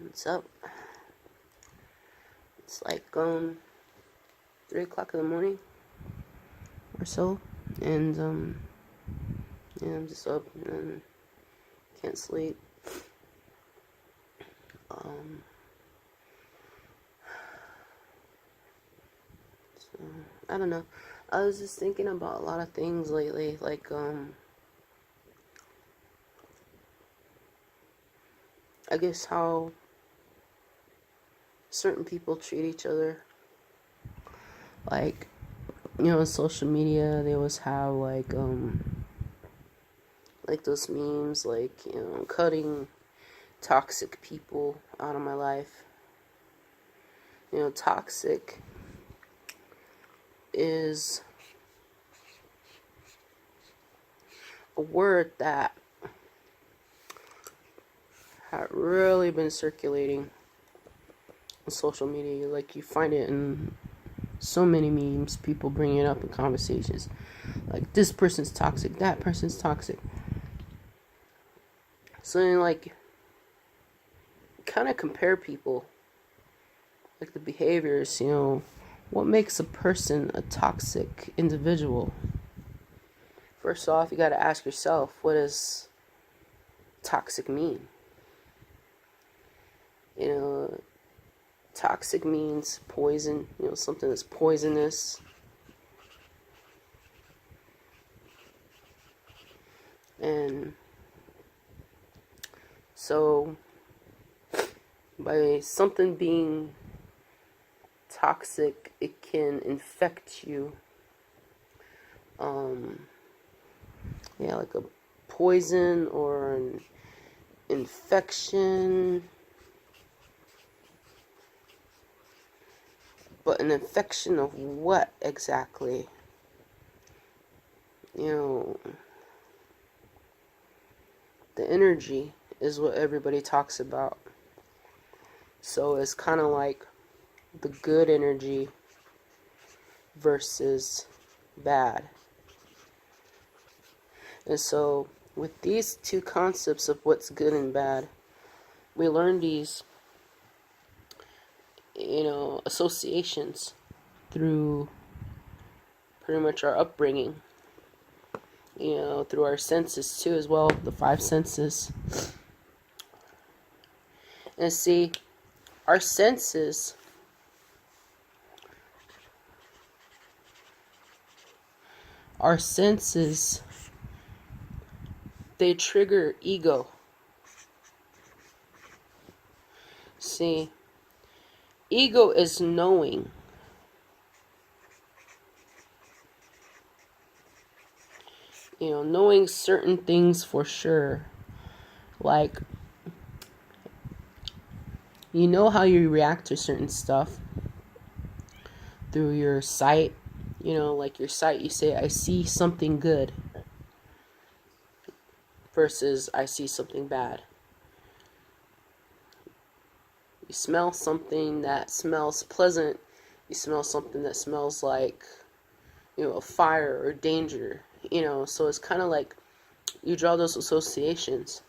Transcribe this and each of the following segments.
What's up? It's like 3 o'clock in the morning or so, and yeah, I'm just up and can't sleep. So I don't know. I was just thinking about a lot of things lately, like I guess how certain people treat each other. Like, on social media, they always have like those memes, like, cutting toxic people out of my life. Toxic is a word that had really been circulating on social media. Like, you find it in so many memes, people bring it up in conversations. Like, this person's toxic, that person's toxic. So, like, kind of compare people, like the behaviors, what makes a person a toxic individual? First off, you got to ask yourself, what does toxic mean? Toxic means poison, something that's poisonous. And so, by something being toxic, it can infect you. Like a poison or an infection. But an infection of what exactly? The energy is what everybody talks about. So it's kind of like the good energy versus bad. And so with these two concepts of what's good and bad, we learn these, associations through pretty much our upbringing. Through our senses too as well, the 5 senses. And see, our senses they trigger ego. See, ego is knowing. Knowing certain things for sure. Like, how you react to certain stuff through your sight. Like your sight, you say, I see something good, versus I see something bad. You smell something that smells pleasant. You smell something that smells like, a fire or danger. So it's kind of like you draw those associations.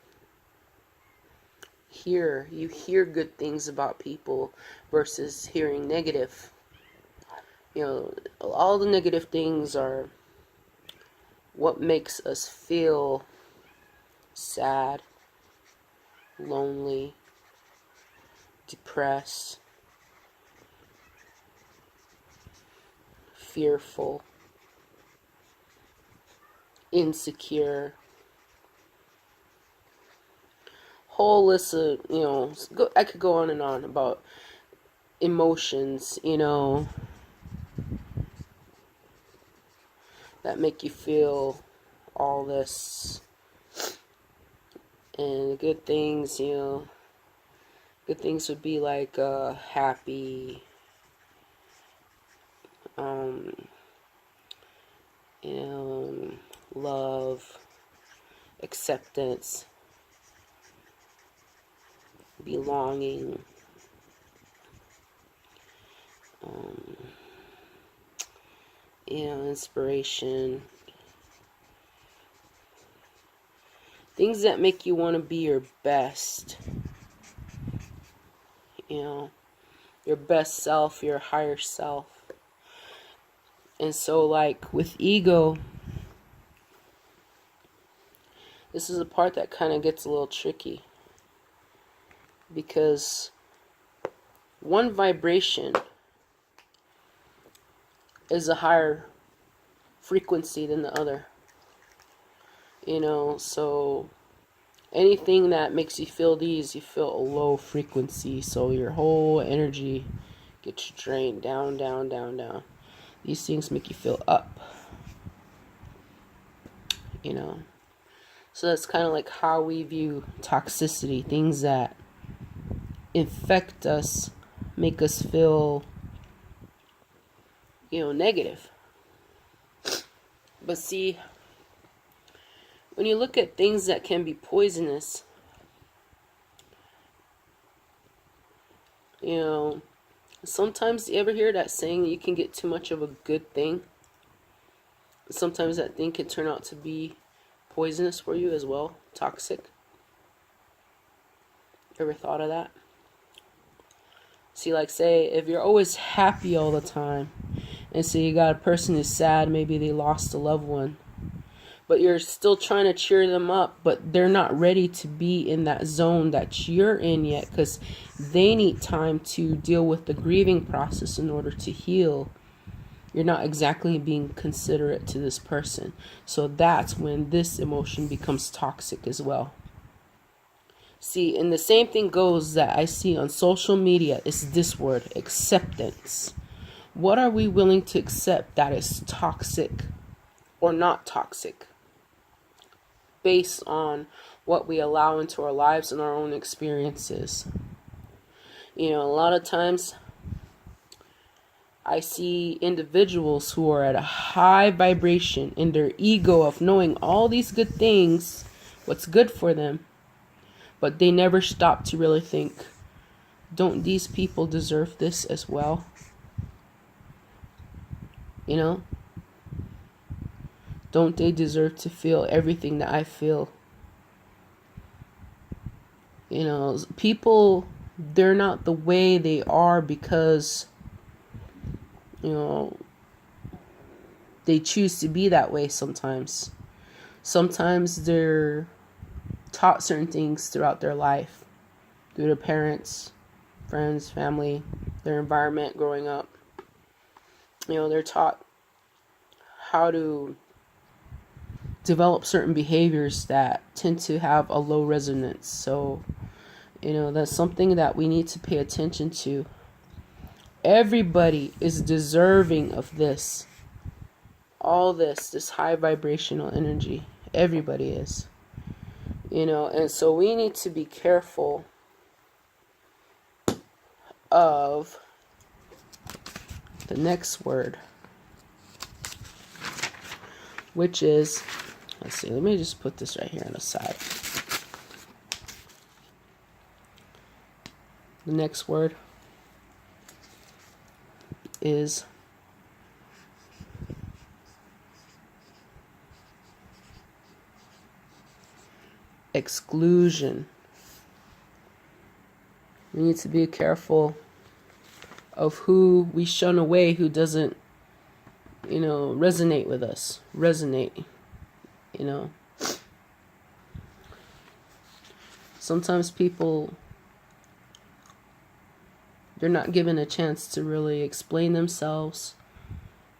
You hear good things about people versus hearing negative. All the negative things are what makes us feel sad, lonely, depressed, fearful, insecure. Whole list of, I could go on and on about emotions, that make you feel all this. And good things, good things would be like happy, love, acceptance, belonging, inspiration. Things that make you want to be your best. you know, your best self, your higher self. And so, like, with ego, this is a part that kind of gets a little tricky. Because one vibration is a higher frequency than the other. You know, so anything that makes you feel these, you feel a low frequency. So your whole energy gets drained down, down, down, down. These things make you feel up. You know. So that's kind of like how we view toxicity. Things that infect us, make us feel, you know, negative. But see, when you look at things that can be poisonous, you know, sometimes you ever hear that saying that you can get too much of a good thing? Sometimes that thing can turn out to be poisonous for you as well, toxic. Ever thought of that? See, like, say, if you're always happy all the time, and say you got a person who's sad, maybe they lost a loved one, but you're still trying to cheer them up, but they're not ready to be in that zone that you're in yet, because they need time to deal with the grieving process in order to heal. You're not exactly being considerate to this person. So that's when this emotion becomes toxic as well. See, and the same thing goes that I see on social media is this word, acceptance. What are we willing to accept that is toxic or not toxic? Based on what we allow into our lives and our own experiences. You know, a lot of times I see individuals who are at a high vibration in their ego of knowing all these good things, what's good for them, but they never stop to really think, don't these people deserve this as well? You know? Don't they deserve to feel everything that I feel? You know, people, they're not the way they are because, you know, they choose to be that way sometimes. Sometimes they're taught certain things throughout their life, through their parents, friends, family, their environment growing up. You know, they're taught how to develop certain behaviors that tend to have a low resonance. So, you know, that's something that we need to pay attention to. Everybody is deserving of this. All this high vibrational energy. Everybody is. You know, and so we need to be careful of the next word, which is, let's see, let me just put this right here on the side. The next word is exclusion. We need to be careful of who we shun away, who doesn't, you know, resonate with us. Resonate, you know. Sometimes people, they're not given a chance to really explain themselves,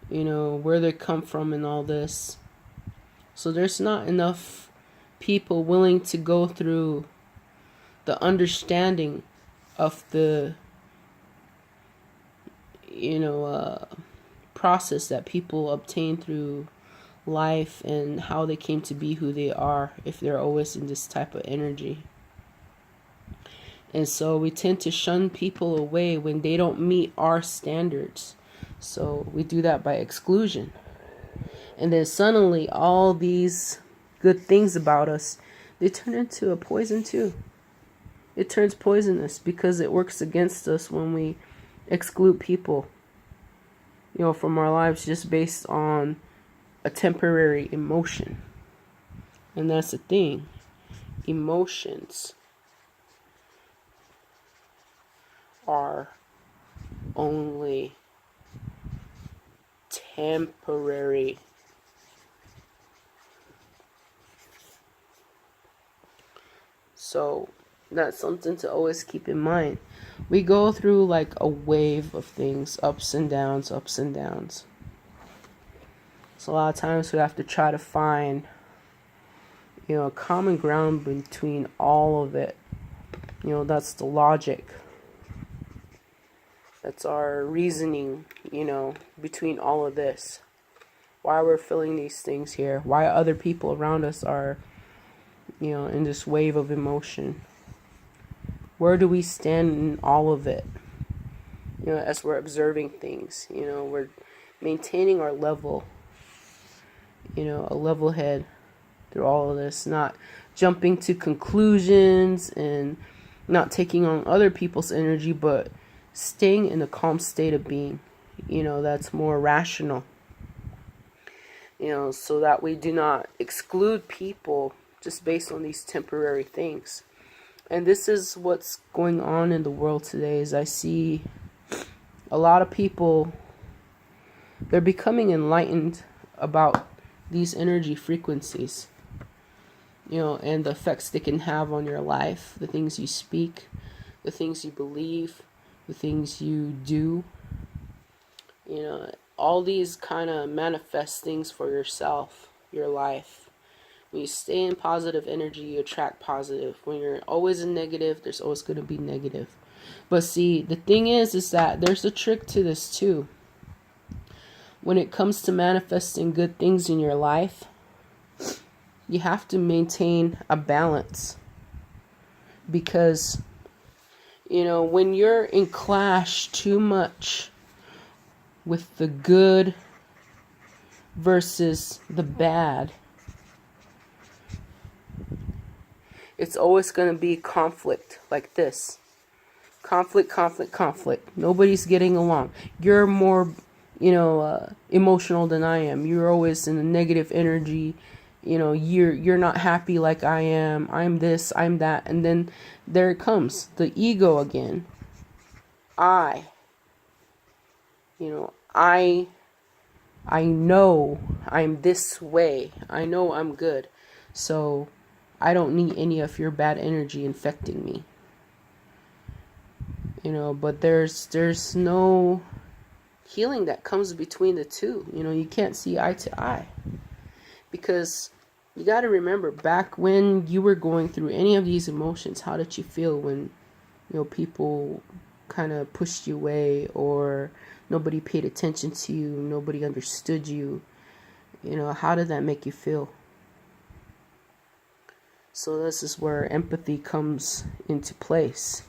you know, where they come from and all this. So there's not enough people willing to go through the understanding of the, you know, process that people obtain through life and how they came to be who they are if they're always in this type of energy. And so we tend to shun people away when they don't meet our standards. So we do that by exclusion. And then suddenly all these good things about us, they turn into a poison too. It turns poisonous because it works against us when we exclude people, you know, from our lives just based on a temporary emotion. And that's the thing. Emotions are only temporary. So that's something to always keep in mind. We go through like a wave of things, ups and downs, ups and downs. So a lot of times we have to try to find, a common ground between all of it. That's the logic. That's our reasoning, between all of this. Why we're feeling these things here. Why other people around us are, in this wave of emotion. Where do we stand in all of it? As we're observing things, we're maintaining our level, a level head through all of this, not jumping to conclusions and not taking on other people's energy, but staying in a calm state of being, that's more rational, so that we do not exclude people just based on these temporary things. And this is what's going on in the world today. Is I see a lot of people, they're becoming enlightened about these energy frequencies, and the effects they can have on your life, the things you speak, the things you believe, the things you do. All these kind of manifest things for yourself, your life. When you stay in positive energy, you attract positive. When you're always in negative, there's always going to be negative. But see, the thing is that there's a trick to this too. When it comes to manifesting good things in your life, you have to maintain a balance. Because, when you're in clash too much with the good versus the bad, it's always going to be conflict like this. Conflict. Nobody's getting along. You're more, emotional than I am. You're always in a negative energy. You're not happy like I am. I'm this, I'm that. And then there it comes. The ego again. I know I'm this way. I know I'm good. So I don't need any of your bad energy infecting me. But there's no healing that comes between the two. You can't see eye to eye. Because you got to remember, back when you were going through any of these emotions, how did you feel when, people kind of pushed you away, or nobody paid attention to you, nobody understood you? How did that make you feel? So this is where empathy comes into place.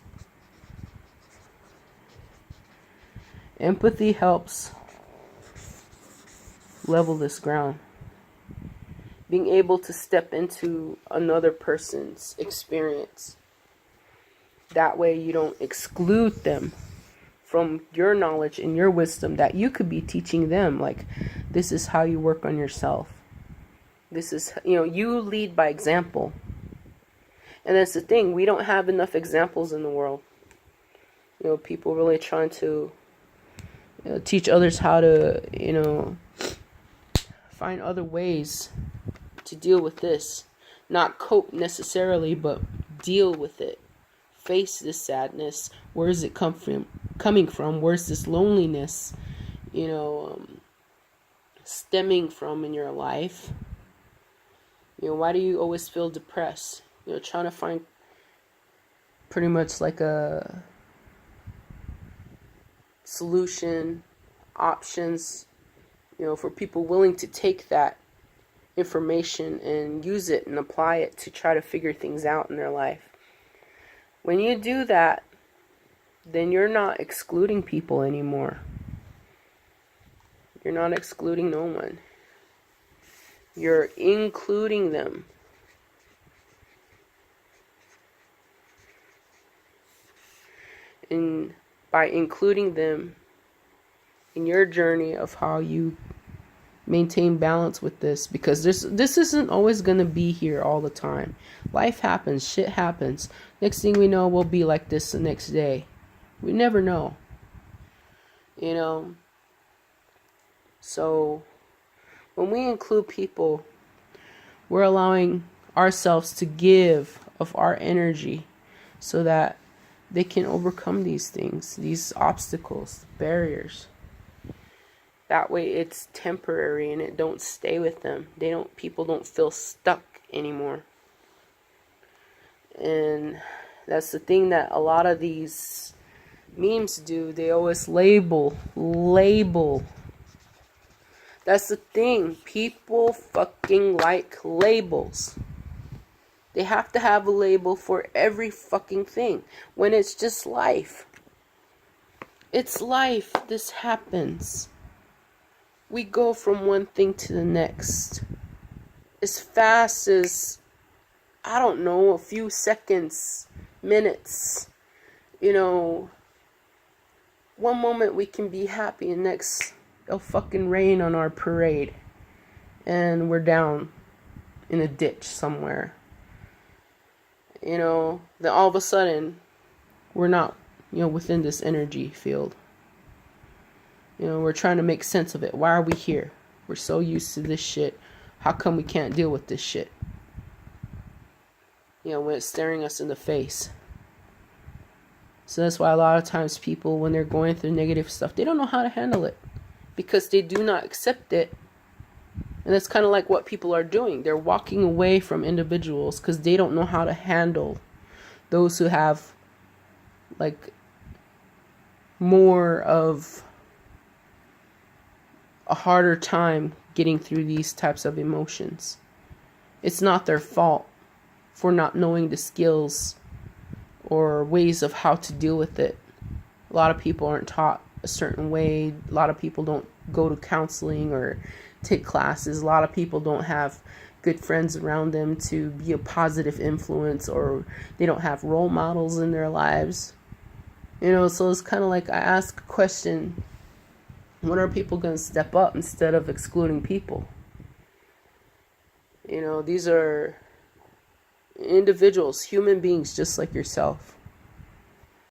Empathy helps level this ground. Being able to step into another person's experience. That way you don't exclude them from your knowledge and your wisdom that you could be teaching them. Like, this is how you work on yourself. This is, you lead by example. And that's the thing, we don't have enough examples in the world. People really trying to teach others how to, find other ways to deal with this. Not cope necessarily, but deal with it. Face this sadness. Where is it coming from? Where's this loneliness, stemming from in your life? Why do you always feel depressed? Trying to find pretty much like a solution, options, for people willing to take that information and use it and apply it to try to figure things out in their life. When you do that, then you're not excluding people anymore. You're not excluding no one. You're including them. And by including them in your journey of how you maintain balance with this, because this isn't always going to be here all the time. Life happens, shit happens. Next thing we know, we'll be like this the next day. We never know. You know? So when we include people, we're allowing ourselves to give of our energy so that they can overcome these things, these obstacles, barriers. That way it's temporary and it don't stay with them. People don't feel stuck anymore. And that's the thing that a lot of these memes do. They always label. That's the thing. People fucking like labels. They have to have a label for every fucking thing. When it's just life. It's life. This happens. We go from one thing to the next. As fast as, I don't know, a few seconds, minutes. You know, one moment we can be happy and next it'll fucking rain on our parade. And we're down in a ditch somewhere. You know, then all of a sudden, we're not, within this energy field. We're trying to make sense of it. Why are we here? We're so used to this shit. How come we can't deal with this shit? When it's staring us in the face. So that's why a lot of times people, when they're going through negative stuff, they don't know how to handle it. Because they do not accept it. And that's kind of like what people are doing. They're walking away from individuals because they don't know how to handle those who have like more of a harder time getting through these types of emotions. It's not their fault for not knowing the skills or ways of how to deal with it. A lot of people aren't taught a certain way. A lot of people don't go to counseling or take classes. A lot of people don't have good friends around them to be a positive influence, or they don't have role models in their lives. So it's kind of like I ask a question, when are people going to step up instead of excluding people? These are individuals, human beings just like yourself.